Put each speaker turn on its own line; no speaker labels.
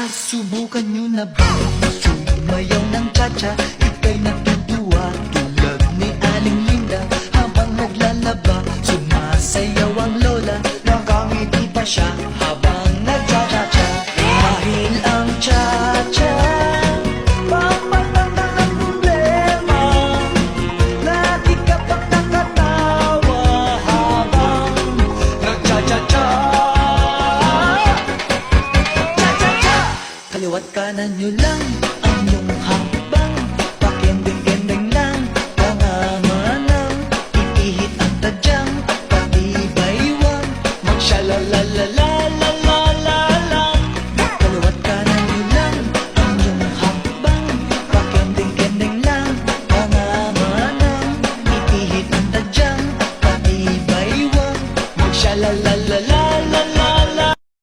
Nasubukan nyo na ba sumayaw ng cha-cha? Ika'y natutuwa tulad ni Aling Linda. Habang naglalaba, sumasayaw ang lola. Nakangiti pa siya habang nagcha-cha-cha. Dahil ang cha-cha pampatanggal ng problema. Lagi ka pang nakatawa habang nagcha-cha-cha. Kaliwat kanan nyo lang